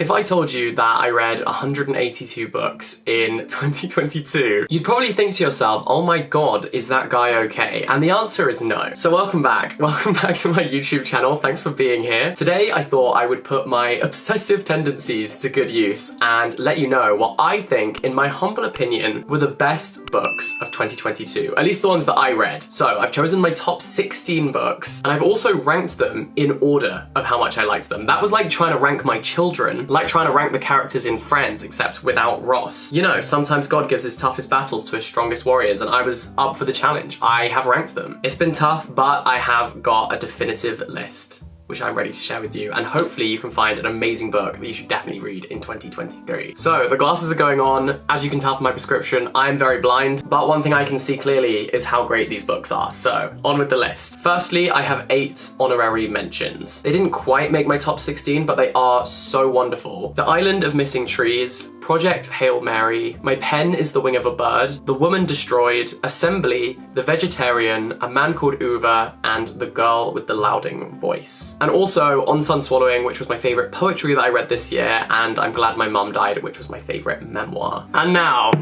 If I told you that I read 182 books in 2022, you'd probably think to yourself, oh my god, is that guy okay? And the answer is no. So welcome back. Welcome back to my YouTube channel. Thanks for being here. Today I thought I would put my obsessive tendencies to good use and let you know what I think, in my humble opinion, were the best books of 2022. At least the ones that I read. So I've chosen my top 16 books and I've also ranked them in order of how much I liked them. That was like trying to rank my children, like trying to rank the characters in Friends, except without Ross. You know, sometimes God gives his toughest battles to his strongest warriors, and I was up for the challenge. I have ranked them. It's been tough, but I have got a definitive list, which I'm ready to share with you, and hopefully you can find an amazing book that you should definitely read in 2023. So the glasses are going on. As you can tell from my prescription, I'm very blind, but one thing I can see clearly is how great these books are. So on with the list. Firstly, I have 8 honorary mentions. They didn't quite make my top 16, but they are so wonderful. The Island of Missing Trees, Project Hail Mary, My Pen is the Wing of a Bird, The Woman Destroyed, Assembly, The Vegetarian, A Man Called Uva, and The Girl with the Louding Voice. And also On Sun Swallowing, which was my favourite poetry that I read this year, and I'm Glad My Mum Died, which was my favourite memoir. And now,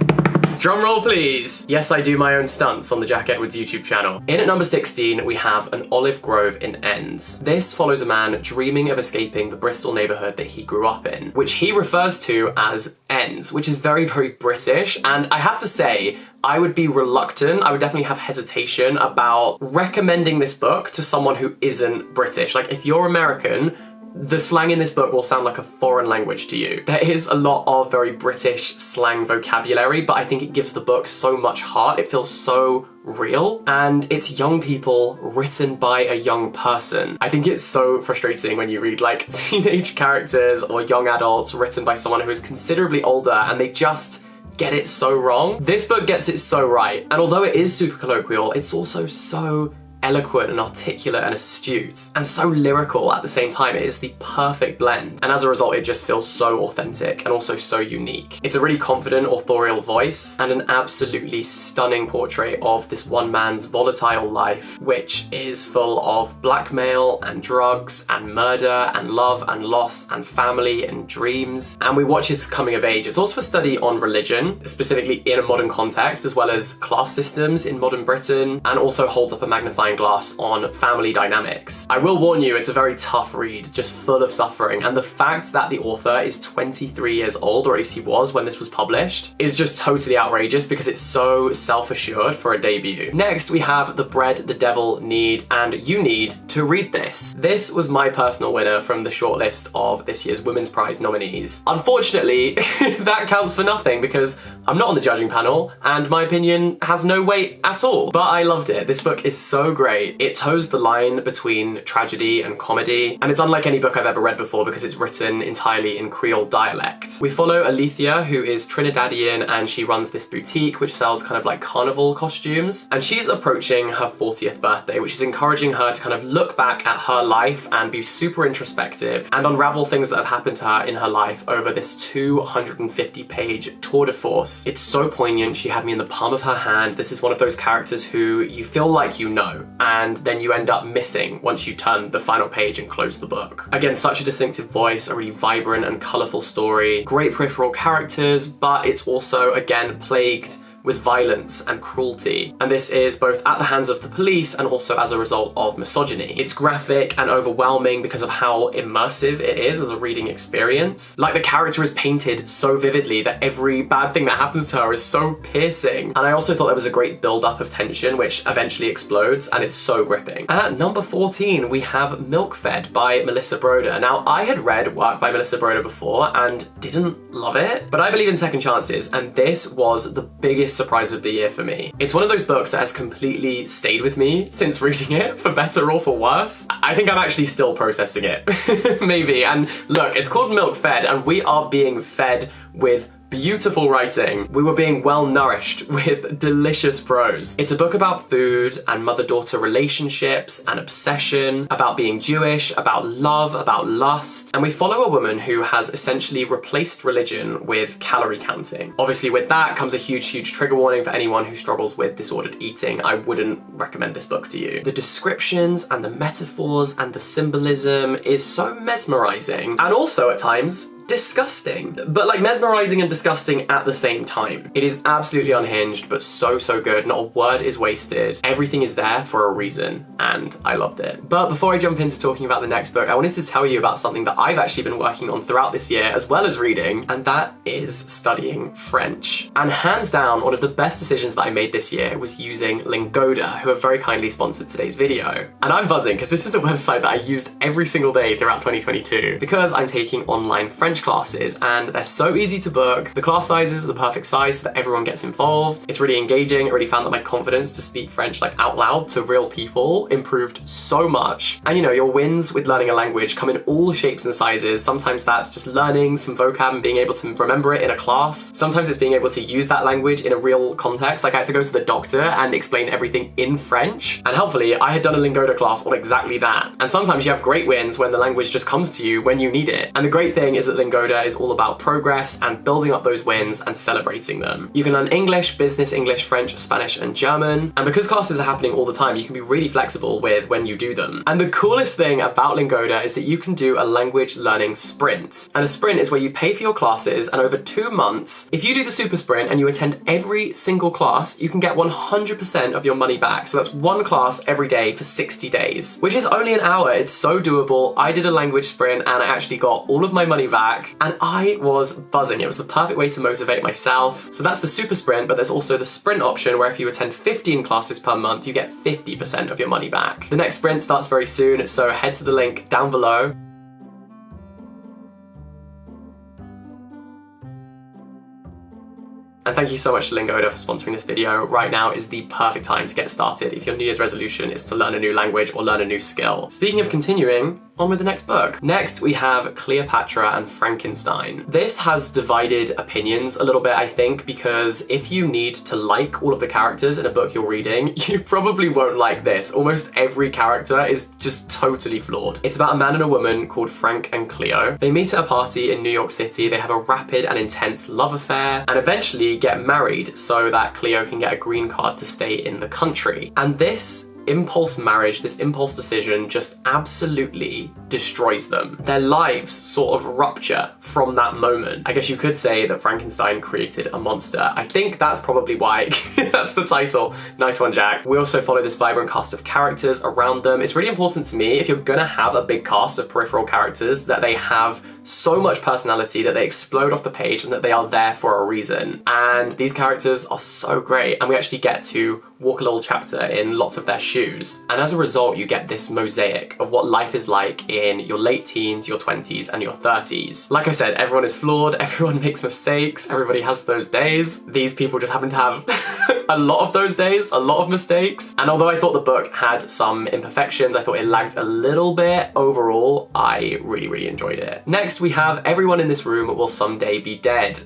drum roll please! Yes, I do my own stunts on the Jack Edwards YouTube channel. In at number 16, we have An Olive Grove in Enns. This follows a man dreaming of escaping the Bristol neighbourhood that he grew up in, which he refers to as Enns, which is very, very British, and I have to say, I would be reluctant, I would definitely have hesitation about recommending this book to someone who isn't British. Like, if you're American, the slang in this book will sound like a foreign language to you. There is a lot of very British slang vocabulary, but I think it gives the book so much heart. It feels so real, and it's young people written by a young person. I think it's so frustrating when you read like teenage characters or young adults written by someone who is considerably older and they just get it so wrong. This book gets it so right, and although it is super colloquial, it's also so eloquent and articulate and astute and so lyrical at the same time. It is the perfect blend, and as a result it just feels so authentic and also so unique. It's a really confident authorial voice and an absolutely stunning portrait of this one man's volatile life, which is full of blackmail and drugs and murder and love and loss and family and dreams, and we watch his coming of age. It's also a study on religion, specifically in a modern context, as well as class systems in modern Britain, and also holds up a magnifying glass on family dynamics. I will warn you, it's a very tough read, just full of suffering, and the fact that the author is 23 years old, or at least he was when this was published, is just totally outrageous because it's so self-assured for a debut. Next, we have The Bread the Devil Need, and you need to read this. This was my personal winner from the shortlist of this year's Women's Prize nominees. Unfortunately, that counts for nothing because I'm not on the judging panel and my opinion has no weight at all, but I loved it. This book is so great. It toes the line between tragedy and comedy, and it's unlike any book I've ever read before because it's written entirely in Creole dialect. We follow Alethea, who is Trinidadian, and she runs this boutique which sells kind of like carnival costumes, and she's approaching her 40th birthday, which is encouraging her to kind of look back at her life and be super introspective and unravel things that have happened to her in her life over this 250-page tour de force. It's so poignant. She had me in the palm of her hand. This is one of those characters who you feel like you know, and then you end up missing once you turn the final page and close the book. Again, such a distinctive voice, a really vibrant and colourful story, great peripheral characters, but it's also, again, plagued with violence and cruelty. And this is both at the hands of the police and also as a result of misogyny. It's graphic and overwhelming because of how immersive it is as a reading experience. Like, the character is painted so vividly that every bad thing that happens to her is so piercing. And I also thought there was a great build-up of tension which eventually explodes, and it's so gripping. And at number 14, we have Milkfed by Melissa Broder. Now, I had read work by Melissa Broder before and didn't love it, but I believe in second chances, and this was the biggest surprise of the year for me. It's one of those books that has completely stayed with me since reading it, for better or for worse. I think I'm actually still processing it, maybe. And look, it's called Milkfed, and we are being fed with beautiful writing. We were being well nourished with delicious prose. It's a book about food and mother-daughter relationships and obsession, about being Jewish, about love, about lust, and we follow a woman who has essentially replaced religion with calorie counting. Obviously with that comes a huge trigger warning for anyone who struggles with disordered eating. I wouldn't recommend this book to you. The descriptions and the metaphors and the symbolism is so mesmerizing and also at times disgusting. But like mesmerizing and disgusting at the same time. It is absolutely unhinged, but so good. Not a word is wasted. Everything is there for a reason, and I loved it. But before I jump into talking about the next book, I wanted to tell you about something that I've actually been working on throughout this year, as well as reading, and that is studying French. And hands down, one of the best decisions that I made this year was using Lingoda, who have very kindly sponsored today's video. And I'm buzzing because this is a website that I used every single day throughout 2022 because I'm taking online French classes and they're so easy to book. The class sizes are the perfect size so that everyone gets involved. It's really engaging. I really found that my confidence to speak French like out loud to real people improved so much. And you know, your wins with learning a language come in all shapes and sizes. Sometimes that's just learning some vocab and being able to remember it in a class. Sometimes it's being able to use that language in a real context. Like I had to go to the doctor and explain everything in French. And helpfully I had done a Lingoda class on exactly that. And sometimes you have great wins when the language just comes to you when you need it. And the great thing is that Lingoda is all about progress and building up those wins and celebrating them. You can learn English, business English, French, Spanish, and German. And because classes are happening all the time, you can be really flexible with when you do them. And the coolest thing about Lingoda is that you can do a language learning sprint. And a sprint is where you pay for your classes, and over 2 months, if you do the super sprint and you attend every single class, you can get 100% of your money back. So that's one class every day for 60 days, which is only an hour. It's so doable. I did a language sprint and I actually got all of my money back and I was buzzing. It was the perfect way to motivate myself. So that's the super sprint, but there's also the sprint option where if you attend 15 classes per month, you get 50% of your money back. The next sprint starts very soon, so head to the link down below. And thank you so much to Lingoda for sponsoring this video. Right now is the perfect time to get started if your New Year's resolution is to learn a new language or learn a new skill. Speaking of continuing, on with the next book. Next, we have Cleopatra and Frankenstein. This has divided opinions a little bit, I think, because if you need to like all of the characters in a book you're reading, you probably won't like this. Almost every character is just totally flawed. It's about a man and a woman called Frank and Cleo. They meet at a party in New York City. They have a rapid and intense love affair and eventually get married so that Cleo can get a green card to stay in the country. And this impulse marriage, this impulse decision just absolutely destroys them. Their lives sort of rupture from that moment. I guess you could say that Frankenstein created a monster. I think that's probably why that's the title. Nice one, Jack. We also follow this vibrant cast of characters around them. It's really important to me, if you're gonna have a big cast of peripheral characters, that they have so much personality, that they explode off the page and that they are there for a reason. And these characters are so great, and we actually get to walk a little chapter in lots of their shoes. And as a result, you get this mosaic of what life is like in your late teens, your 20s, and your 30s. Like I said, everyone is flawed, everyone makes mistakes, everybody has those days. These people just happen to have a lot of those days, a lot of mistakes. And although I thought the book had some imperfections, I thought it lagged a little bit, overall, I really enjoyed it. Next, we have Everyone in This Room Will Someday Be Dead.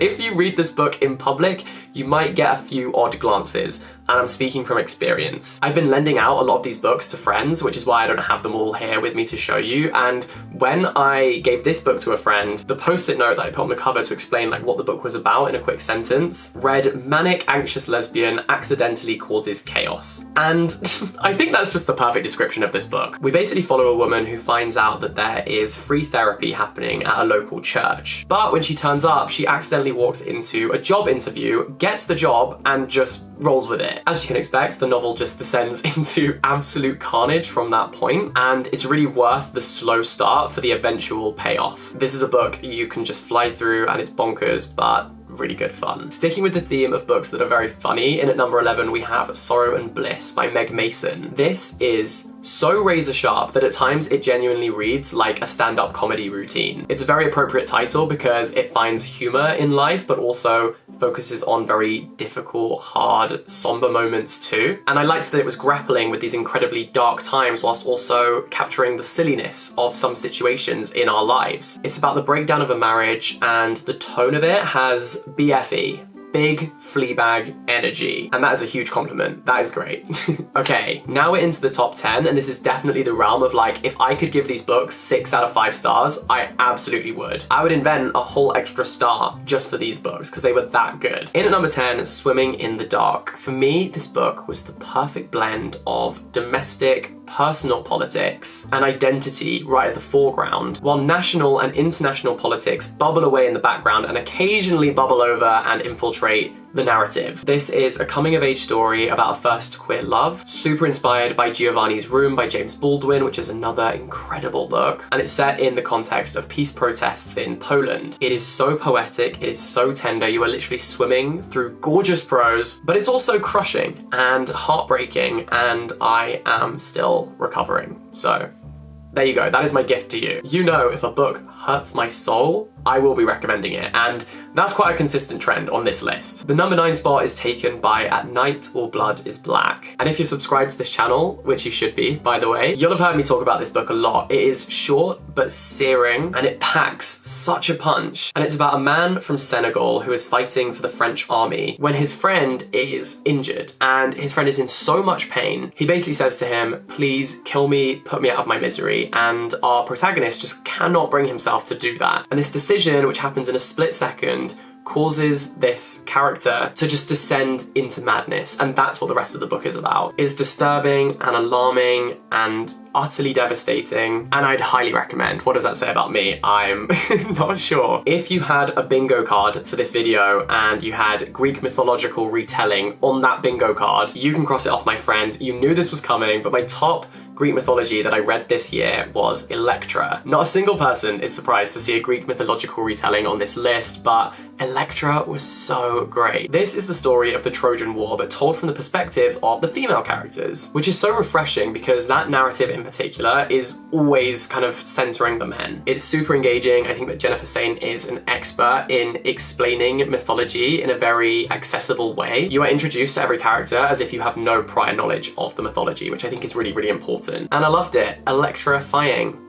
If you read this book in public, you might get a few odd glances, and I'm speaking from experience. I've been lending out a lot of these books to friends, which is why I don't have them all here with me to show you. And when I gave this book to a friend, the post-it note that I put on the cover to explain like what the book was about in a quick sentence read, "Manic anxious lesbian accidentally causes chaos." And I think that's just the perfect description of this book. We basically follow a woman who finds out that there is free therapy happening at a local church. But when she turns up, she accidentally walks into a job interview, gets the job, and just rolls with it. As you can expect, the novel just descends into absolute carnage from that point, and it's really worth the slow start for the eventual payoff. This is a book you can just fly through and it's bonkers, but really good fun. Sticking with the theme of books that are very funny, in at number 11 we have Sorrow and Bliss by Meg Mason. This is so razor sharp that at times it genuinely reads like a stand-up comedy routine. It's a very appropriate title because it finds humor in life but also focuses on very difficult, hard, somber moments too. And I liked that it was grappling with these incredibly dark times whilst also capturing the silliness of some situations in our lives. It's about the breakdown of a marriage, and the tone of it has BFE. Big Fleabag energy. And that is a huge compliment. That is great. Okay, now we're into the top 10, and this is definitely the realm of like, if I could give these books 6 out of 5 stars, I absolutely would. I would invent a whole extra star just for these books because they were that good. In at number 10, Swimming in the Dark. For me, this book was the perfect blend of domestic, personal politics and identity right at the foreground, while national and international politics bubble away in the background and occasionally bubble over and infiltrate the narrative. This is a coming-of-age story about a first queer love, super inspired by Giovanni's Room by James Baldwin, which is another incredible book, and it's set in the context of peace protests in Poland. It is so poetic, it is so tender, you are literally swimming through gorgeous prose, but it's also crushing and heartbreaking, and I am still recovering. So there you go, that is my gift to you. You know, if a book hurts my soul, I will be recommending it, and that's quite a consistent trend on this list. The number 9 spot is taken by At Night All Blood is Black. And if you're subscribed to this channel, which you should be, by the way, you'll have heard me talk about this book a lot. It is short but searing, and it packs such a punch. And it's about a man from Senegal who is fighting for the French army when his friend is injured, and his friend is in so much pain. He basically says to him, please kill me, put me out of my misery, and our protagonist just cannot bring himself to do that. And this decision, which happens in a split second, causes this character to just descend into madness, and that's what the rest of the book is about. It's disturbing and alarming and utterly devastating, and I'd highly recommend. What does that say about me? I'm not sure. If you had a bingo card for this video and you had Greek mythological retelling on that bingo card, you can cross it off, my friend. You knew this was coming, but my top Greek mythology that I read this year was Elektra. Not a single person is surprised to see a Greek mythological retelling on this list, but Elektra was so great. This is the story of the Trojan War, but told from the perspectives of the female characters, which is so refreshing because that narrative in particular is always kind of centering the men. It's super engaging. I think that Jennifer Saint is an expert in explaining mythology in a very accessible way. You are introduced to every character as if you have no prior knowledge of the mythology, which I think is really, really important. And I loved it. Electrifying.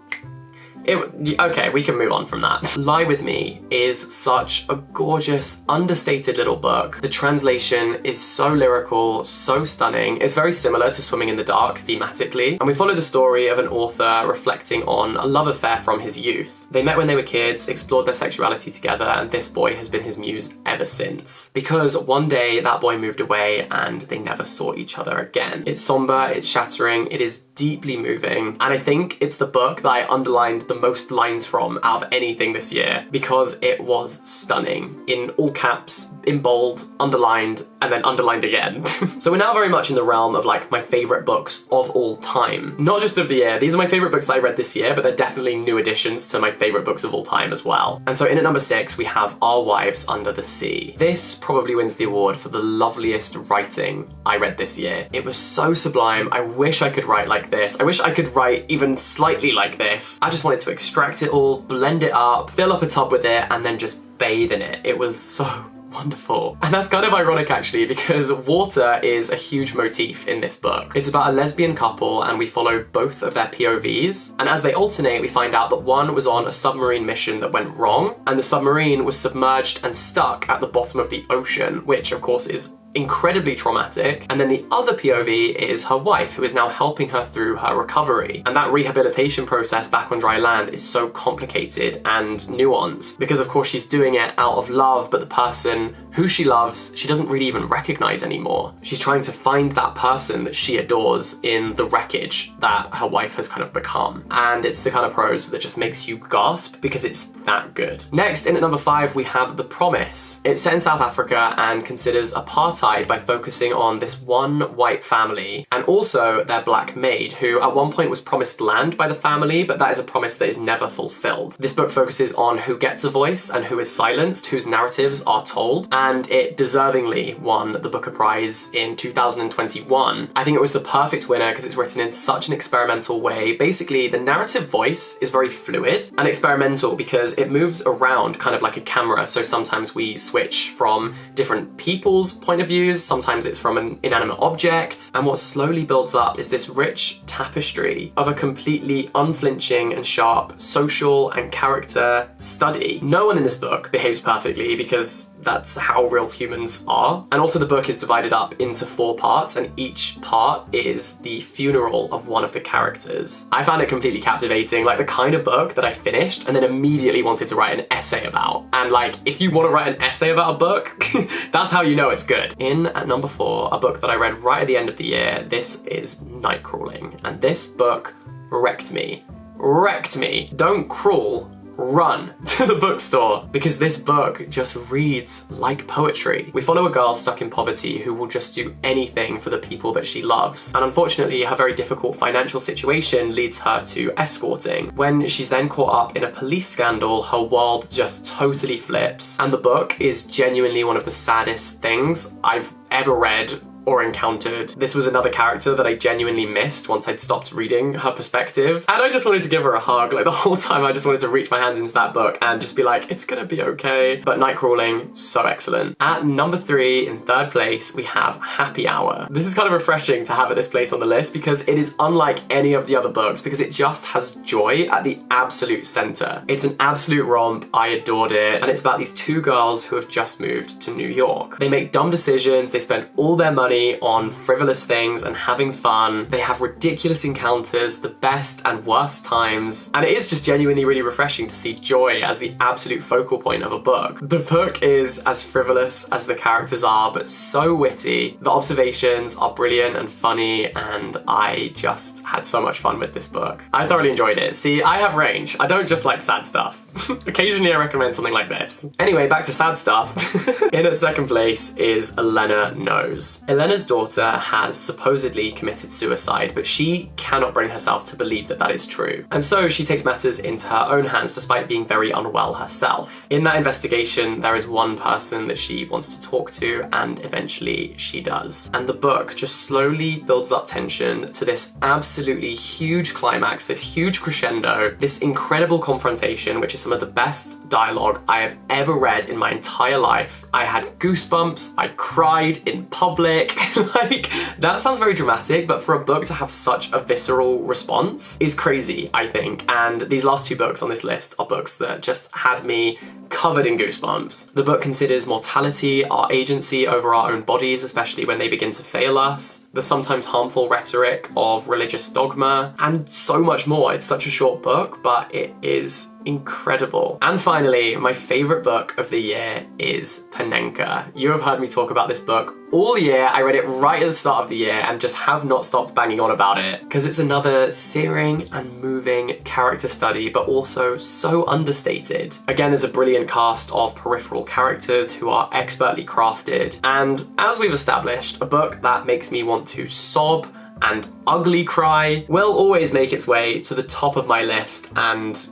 Okay, we can move on from that. Lie With Me is such a gorgeous, understated little book. The translation is so lyrical, so stunning. It's very similar to Swimming in the Dark thematically, and we follow the story of an author reflecting on a love affair from his youth. They met when they were kids, explored their sexuality together, and this boy has been his muse ever since. Because one day that boy moved away and they never saw each other again. It's somber, it's shattering, it is deeply moving, and I think it's the book that I underlined the most lines from out of anything this year because it was stunning. In all caps, in bold, underlined, and then underlined again. So we're now very much in the realm of like my favorite books of all time. Not just of the year. These are my favorite books that I read this year, but they're definitely new additions to my favorite books of all time as well. And so in at number 6, we have Our Wives Under the Sea. This probably wins the award for the loveliest writing I read this year. It was so sublime. I wish I could write like this. I wish I could write even slightly like this. I just wanted to extract it all, blend it up, fill up a tub with it, and then just bathe in it. It was so wonderful. And that's kind of ironic actually, because water is a huge motif in this book. It's about a lesbian couple and we follow both of their POVs, and as they alternate we find out that one was on a submarine mission that went wrong and the submarine was submerged and stuck at the bottom of the ocean, which of course is incredibly traumatic, and then the other POV is her wife, who is now helping her through her recovery. And that rehabilitation process back on dry land is so complicated and nuanced because of course she's doing it out of love, but the person who she loves she doesn't really even recognize anymore. She's trying to find that person that she adores in the wreckage that her wife has kind of become, and it's the kind of prose that just makes you gasp because it's that good. Next, in at number 5, we have The Promise. It's set in South Africa and considers apartheid by focusing on this one white family and also their black maid, who at one point was promised land by the family, but that is a promise that is never fulfilled. This book focuses on who gets a voice and who is silenced, whose narratives are told, and it deservingly won the Booker Prize in 2021. I think it was the perfect winner because it's written in such an experimental way. Basically, the narrative voice is very fluid and experimental because it moves around kind of like a camera. So sometimes we switch from different people's point of views, sometimes it's from an inanimate object, and what slowly builds up is this rich tapestry of a completely unflinching and sharp social and character study. No one in this book behaves perfectly because that's how real humans are. And also the book is divided up into 4 parts, and each part is the funeral of one of the characters. I found it completely captivating, like the kind of book that I finished and then immediately literally wanted to write an essay about. And like, if you want to write an essay about a book, that's how you know it's good. In at number 4, a book that I read right at the end of the year, this is Nightcrawling. And this book wrecked me. Wrecked me. Don't crawl. Run to the bookstore, because this book just reads like poetry. We follow a girl stuck in poverty who will just do anything for the people that she loves. And unfortunately, her very difficult financial situation leads her to escorting. When she's then caught up in a police scandal, her world just totally flips. And the book is genuinely one of the saddest things I've ever read or encountered. This was another character that I genuinely missed once I'd stopped reading her perspective. And I just wanted to give her a hug. Like the whole time I just wanted to reach my hands into that book and just be like, it's gonna be okay. But Nightcrawling, so excellent. At number 3, in 3rd place, we have Happy Hour. This is kind of refreshing to have at this place on the list because it is unlike any of the other books because it just has joy at the absolute center. It's an absolute romp, I adored it, and it's about these 2 girls who have just moved to New York. They make dumb decisions, they spend all their money on frivolous things and having fun. They have ridiculous encounters, the best and worst times, and it is just genuinely really refreshing to see joy as the absolute focal point of a book. The book is as frivolous as the characters are, but so witty. The observations are brilliant and funny, and I just had so much fun with this book. I thoroughly enjoyed it. See, I have range. I don't just like sad stuff. Occasionally I recommend something like this. Anyway, back to sad stuff. In at 2nd place is Elena Knows. Elena's daughter has supposedly committed suicide, but she cannot bring herself to believe that that is true. And so she takes matters into her own hands despite being very unwell herself. In that investigation, there is one person that she wants to talk to, and eventually she does. And the book just slowly builds up tension to this absolutely huge climax, this huge crescendo, this incredible confrontation, which is some of the best dialogue I have ever read in my entire life. I had goosebumps, I cried in public. Like, that sounds very dramatic, but for a book to have such a visceral response is crazy, I think. And these last 2 books on this list are books that just had me covered in goosebumps. The book considers mortality, our agency over our own bodies, especially when they begin to fail us, the sometimes harmful rhetoric of religious dogma, and so much more. It's such a short book, but it is incredible. And finally, my favorite book of the year is Panenka. You have heard me talk about this book all year. I read it right at the start of the year and just have not stopped banging on about it because it's another searing and moving character study, but also so understated. Again, there's a brilliant cast of peripheral characters who are expertly crafted, and as we've established, a book that makes me want to sob and ugly cry will always make its way to the top of my list, and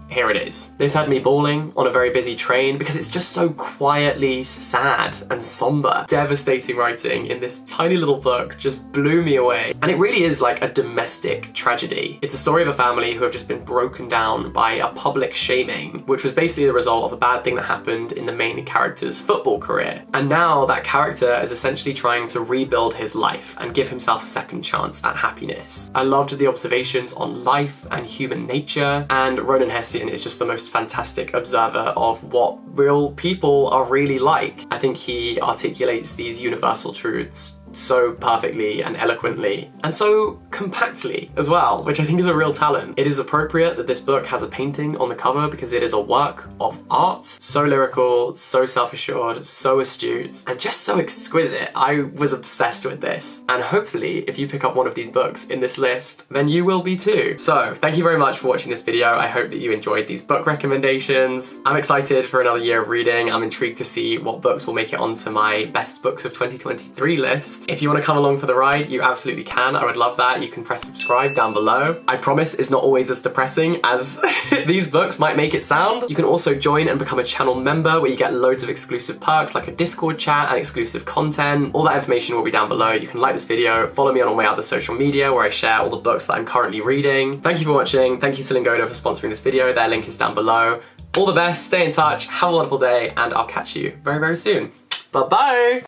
here it is. This had me bawling on a very busy train because it's just so quietly sad and somber. Devastating writing in this tiny little book just blew me away. And it really is like a domestic tragedy. It's a story of a family who have just been broken down by a public shaming, which was basically the result of a bad thing that happened in the main character's football career. And now that character is essentially trying to rebuild his life and give himself a second chance at happiness. I loved the observations on life and human nature, and Ronan Hesse is just the most fantastic observer of what real people are really like. I think he articulates these universal truths so perfectly and eloquently, and so compactly as well, which I think is a real talent. It is appropriate that this book has a painting on the cover because it is a work of art. So lyrical, so self-assured, so astute, and just so exquisite. I was obsessed with this, and hopefully if you pick up one of these books in this list, then you will be too. So thank you very much for watching this video. I hope that you enjoyed these book recommendations. I'm excited for another year of reading. I'm intrigued to see what books will make it onto my best books of 2023 list. If you want to come along for the ride, you absolutely can. I would love that. You can press subscribe down below. I promise it's not always as depressing as these books might make it sound. You can also join and become a channel member where you get loads of exclusive perks like a Discord chat and exclusive content. All that information will be down below. You can like this video, follow me on all my other social media where I share all the books that I'm currently reading. Thank you for watching. Thank you to Lingoda for sponsoring this video. Their link is down below. All the best, stay in touch, have a wonderful day, and I'll catch you very, very soon. Bye-bye!